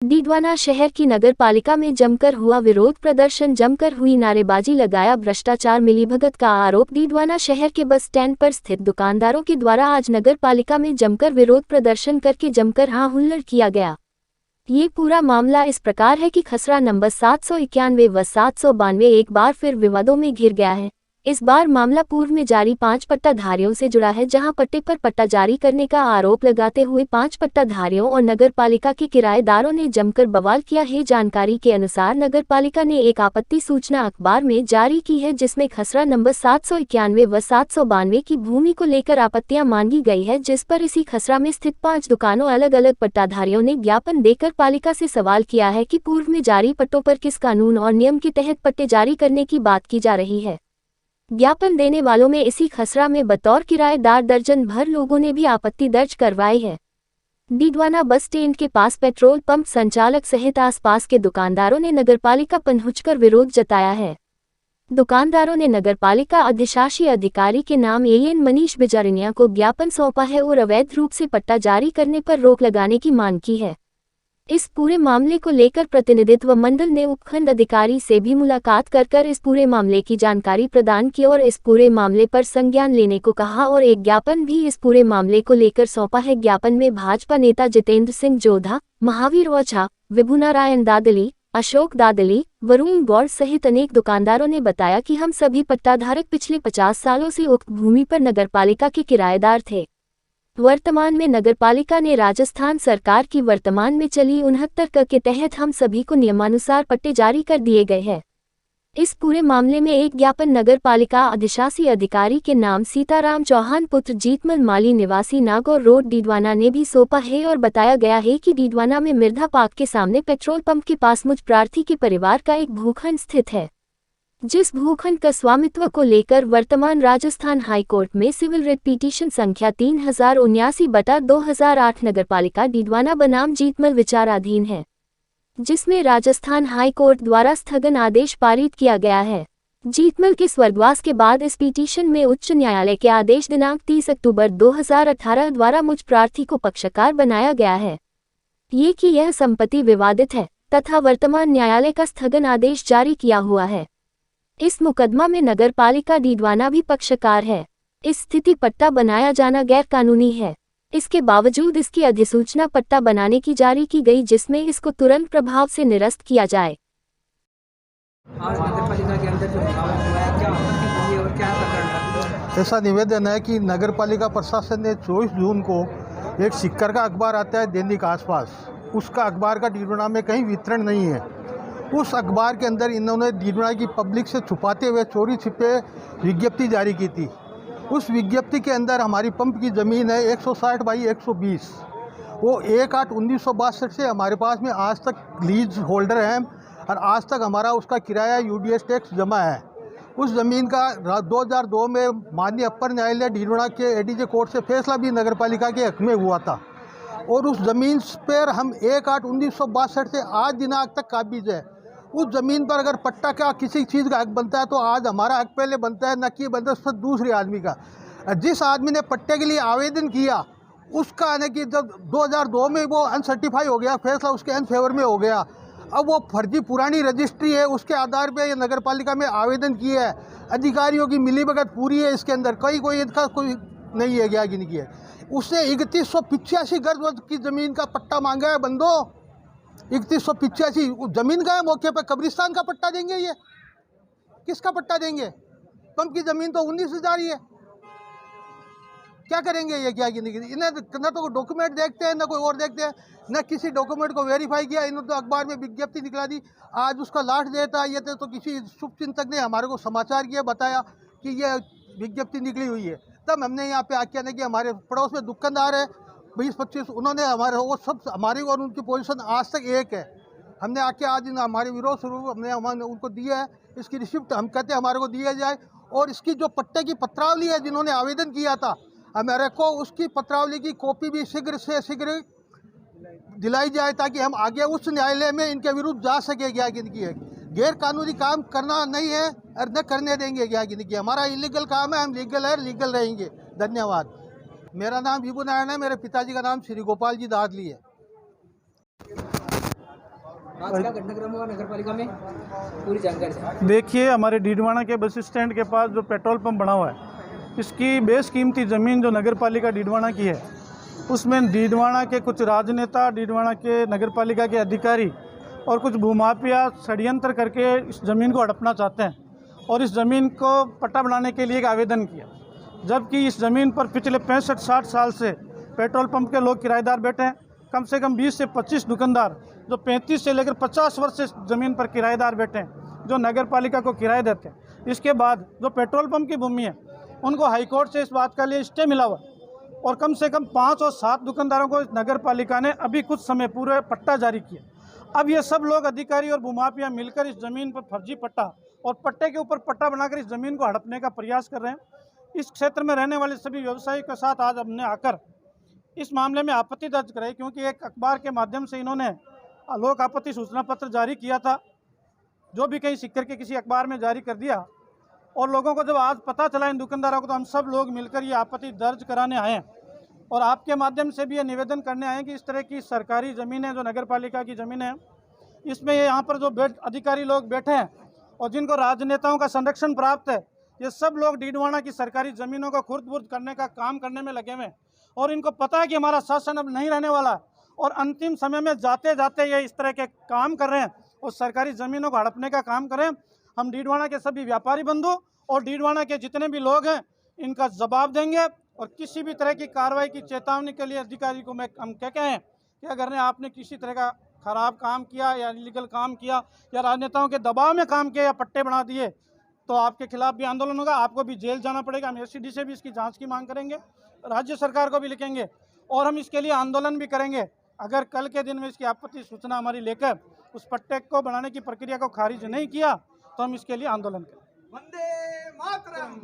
डीडवाना शहर की नगर पालिका में जमकर हुआ विरोध प्रदर्शन, जमकर हुई नारेबाजी, लगाया भ्रष्टाचार मिलीभगत का आरोप। डीडवाना शहर के बस स्टैंड पर स्थित दुकानदारों के द्वारा आज नगर पालिका में जमकर विरोध प्रदर्शन करके जमकर हुल्लड़ किया गया। ये पूरा मामला इस प्रकार है कि खसरा नंबर 791 व 792 एक बार फिर विवादों में घिर गया है। इस बार मामला पूर्व में जारी 5 पट्टाधारियों से जुड़ा है, जहां पट्टे पर पट्टा जारी करने का आरोप लगाते हुए 5 पट्टाधारियों और नगर पालिका के किराएदारों ने जमकर बवाल किया है। जानकारी के अनुसार नगर पालिका ने एक आपत्ति सूचना अखबार में जारी की है, जिसमें खसरा नंबर 791 व 792 की भूमि को लेकर आपत्तियां मांगी गई है, जिस पर इसी खसरा में स्थित 5 दुकानों अलग अलग पट्टाधारियों ने ज्ञापन देकर पालिका से सवाल किया है कि पूर्व में जारी पट्टों पर किस कानून और नियम के तहत पट्टे जारी करने की बात की जा रही है। ज्ञापन देने वालों में इसी खसरा में बतौर किराएदार दर्जन भर लोगों ने भी आपत्ति दर्ज करवाई है। डीडवाना बस स्टैंड के पास पेट्रोल पंप संचालक सहित आसपास के दुकानदारों ने नगरपालिका पहुंचकर विरोध जताया है। दुकानदारों ने नगरपालिका अधिशासी अधिकारी के नाम एएन मनीष बिजारिया को ज्ञापन सौंपा है और अवैध रूप से पट्टा जारी करने पर रोक लगाने की मांग की है। इस पूरे मामले को लेकर प्रतिनिधित्व मंडल ने उपखंड अधिकारी से भी मुलाकात कर इस पूरे मामले की जानकारी प्रदान की और इस पूरे मामले पर संज्ञान लेने को कहा और एक ज्ञापन भी इस पूरे मामले को लेकर सौंपा है। ज्ञापन में भाजपा नेता जितेंद्र सिंह जोधा, महावीर ओझा, विभुनारायण दादली, अशोक दादली, वरुण गौड़ सहित अनेक दुकानदारों ने बताया कि हम सभी पट्टाधारक पिछले 50 सालों से उक्त भूमि पर नगरपालिका के किराएदार थे। वर्तमान में नगरपालिका ने राजस्थान सरकार की वर्तमान में चली 69 के तहत हम सभी को नियमानुसार पट्टे जारी कर दिए गए हैं। इस पूरे मामले में एक ज्ञापन नगरपालिका अधिशासी अधिकारी के नाम सीताराम चौहान पुत्र जीतमल माली निवासी नागौर रोड डीडवाना ने भी सौंपा है और बताया गया है कि डीडवाना में मिर्धा पार्क के सामने पेट्रोल पंप के पास मुझ प्रार्थी के परिवार का एक भूखंड स्थित है, जिस भूखंड का स्वामित्व को लेकर वर्तमान राजस्थान हाईकोर्ट में सिविल रिट पिटीशन संख्या 3079/2008 नगरपालिका डीडवाना बनाम जीतमल विचाराधीन है, जिसमें राजस्थान हाईकोर्ट द्वारा स्थगन आदेश पारित किया गया है। जीतमल के स्वर्गवास के बाद इस पिटीशन में उच्च न्यायालय के आदेश दिनांक 30 अक्टूबर 2018 द्वारा मुझ प्रार्थी को पक्षकार बनाया गया है ये कि यह संपत्ति विवादित है तथा वर्तमान न्यायालय का स्थगन आदेश जारी किया हुआ है। इस मुकदमा में नगरपालिका डीडवाना भी पक्षकार है। इस स्थिति पट्टा बनाया जाना गैर कानूनी है। इसके बावजूद इसकी अधिसूचना पट्टा बनाने की जारी की गई, जिसमें इसको तुरंत प्रभाव से निरस्त किया जाए। आज नगरपालिका के अंदर जो मुकाबला हुआ है, क्या आपत्ति हुई है और क्या प्रकरण? ऐसा निवेदन है कि नगरपालिका प्रशासन ने 24 जून को एक सिक्कर का अखबार आता है दैनिक आसपास, उसका अखबार का डीडवाना में कहीं वितरण नहीं है। उस अखबार के अंदर इन्होंने डीडवाना की पब्लिक से छुपाते हुए चोरी छिपे विज्ञप्ति जारी की थी। उस विज्ञप्ति के अंदर हमारी पंप की ज़मीन है 160 बाई 120, वो 1/8/1962 से हमारे पास में आज तक लीज होल्डर हैं और आज तक हमारा उसका किराया यूडीएस टैक्स जमा है। उस ज़मीन का 2002 में माननीय अपर न्यायालय डीडवाना के एडीजे कोर्ट से फैसला भी नगरपालिका के हक में हुआ था और उस ज़मीन पर हम 1/8/1962 से आज दिनांक तक काबिज है। उस ज़मीन पर अगर पट्टा का किसी चीज़ का हक बनता है तो आज हमारा हक पहले बनता है, न कि बनता है दूसरे आदमी का। जिस आदमी ने पट्टे के लिए आवेदन किया उसका है कि जब 2002 में वो अनसर्टिफाई हो गया, फैसला उसके अनफेवर में हो गया। अब वो फर्जी पुरानी रजिस्ट्री है, उसके आधार पे ये नगरपालिका में आवेदन किया है। अधिकारियों की मिलीभगत पूरी है इसके अंदर, कोई इनका कोई नहीं है, ज्ञान की है। उसने 3185 गज की ज़मीन का पट्टा मांगा है बंदो। 3185 ज़मीन का है, मौके पर कब्रिस्तान का पट्टा देंगे? ये किसका पट्टा देंगे? पंप की ज़मीन तो 19,000 ही है, क्या करेंगे ये? क्या इन्हें न तो डॉक्यूमेंट देखते हैं, न कोई और देखते हैं, न किसी डॉक्यूमेंट को वेरीफाई किया। इन्होंने तो अखबार में विज्ञप्ति निकला दी, आज उसका लास्ट डे था। ये तो किसी शुभचिंतक ने हमारे को समाचार किया, बताया कि ये विज्ञप्ति निकली हुई है। तब हमने यहाँ पे आके आने कि हमारे पड़ोस में दुकानदार है 20-25, उन्होंने हमारे वो सब हमारी और उनकी पोजीशन आज तक एक है। हमने आके आज हमारे विरोध स्वरूप हमने उनको दिया है, इसकी रिसिप्ट हम कहते हैं हमारे को दिया जाए। और इसकी जो पट्टे की पत्रावली है जिन्होंने आवेदन किया था हमारे को, उसकी पत्रावली की कॉपी भी शीघ्र से शीघ्र दिलाई जाए ताकि हम आगे उच्च न्यायालय में इनके विरुद्ध जा सके। क्या इनकी है गैर कानूनी काम करना नहीं है और न करने देंगे। क्या इनकी हमारा इलीगल काम है, हम लीगल है, लीगल रहेंगे। धन्यवाद। मेरा नाम विभुनारायण है, मेरे पिताजी का नाम श्री गोपाल जी दादली है। आज क्या घटनाक्रम हुआ नगर पालिका में, पूरी जानकारी से। देखिए, हमारे डीडवाना के बस स्टैंड के पास जो पेट्रोल पंप बना हुआ है, इसकी बेशकीमती ज़मीन जो नगर पालिका डीडवाना की है, उसमें डीडवाना के कुछ राजनेता, डीडवाना के नगर पालिका के अधिकारी और कुछ भूमाफिया षड्यंत्र करके इस ज़मीन को हड़पना चाहते हैं और इस ज़मीन को पट्टा बनाने के लिए एक आवेदन किया, जबकि इस ज़मीन पर पिछले 65-60 साल से पेट्रोल पंप के लोग किराएदार बैठे हैं। कम से कम 20 से 25 दुकानदार जो 35 से लेकर 50 वर्ष से ज़मीन पर किराएदार बैठे हैं, जो नगर पालिका को किराए देते हैं। इसके बाद जो पेट्रोल पंप की भूमि है, उनको हाईकोर्ट से इस बात का लिए स्टे मिला हुआ और कम से कम 5 और 7 दुकानदारों को नगर पालिका ने अभी कुछ समय पूर्व पट्टा जारी किया। अब ये सब लोग अधिकारी और भूमाफिया मिलकर इस ज़मीन पर फर्जी पट्टा और पट्टे के ऊपर पट्टा बनाकर इस ज़मीन को हड़पने का प्रयास कर रहे हैं। इस क्षेत्र में रहने वाले सभी व्यवसायियों के साथ आज हमने आकर इस मामले में आपत्ति दर्ज कराई, क्योंकि एक अखबार के माध्यम से इन्होंने लोक आपत्ति सूचना पत्र जारी किया था, जो भी कहीं सिक्कर के किसी अखबार में जारी कर दिया। और लोगों को जब आज पता चला इन दुकानदारों को, तो हम सब लोग मिलकर ये आपत्ति दर्ज कराने आए हैं और आपके माध्यम से भी ये निवेदन करने आए हैं कि इस तरह की सरकारी ज़मीनें जो नगर पालिका की ज़मीनें हैं, इसमें ये यहाँ पर जो अधिकारी लोग बैठे हैं और जिनको राजनेताओं का संरक्षण प्राप्त है, ये सब लोग डीडवाना की सरकारी ज़मीनों को खुर्द-बुर्द करने का काम करने में लगे हुए हैं और इनको पता है कि हमारा शासन अब नहीं रहने वाला है और अंतिम समय में जाते जाते ये इस तरह के काम कर रहे हैं और सरकारी ज़मीनों को हड़पने का काम कर रहे हैं। हम डीडवाना के सभी व्यापारी बंधु और डीडवाना के जितने भी लोग हैं, इनका जवाब देंगे और किसी भी तरह की कार्रवाई की चेतावनी के लिए अधिकारी को हम क्या कहें कि अगर आपने किसी तरह का खराब काम किया या इलीगल काम किया या राजनेताओं के दबाव में काम किया या पट्टे बना दिए, तो आपके खिलाफ भी आंदोलन होगा, आपको भी जेल जाना पड़ेगा। हम एससीडी से भी इसकी जांच की मांग करेंगे, राज्य सरकार को भी लिखेंगे और हम इसके लिए आंदोलन भी करेंगे। अगर कल के दिन में इसकी आपत्ति सूचना हमारी लेकर उस पट्टे को बनाने की प्रक्रिया को खारिज नहीं किया, तो हम इसके लिए आंदोलन करेंगे। वंदे मातरम।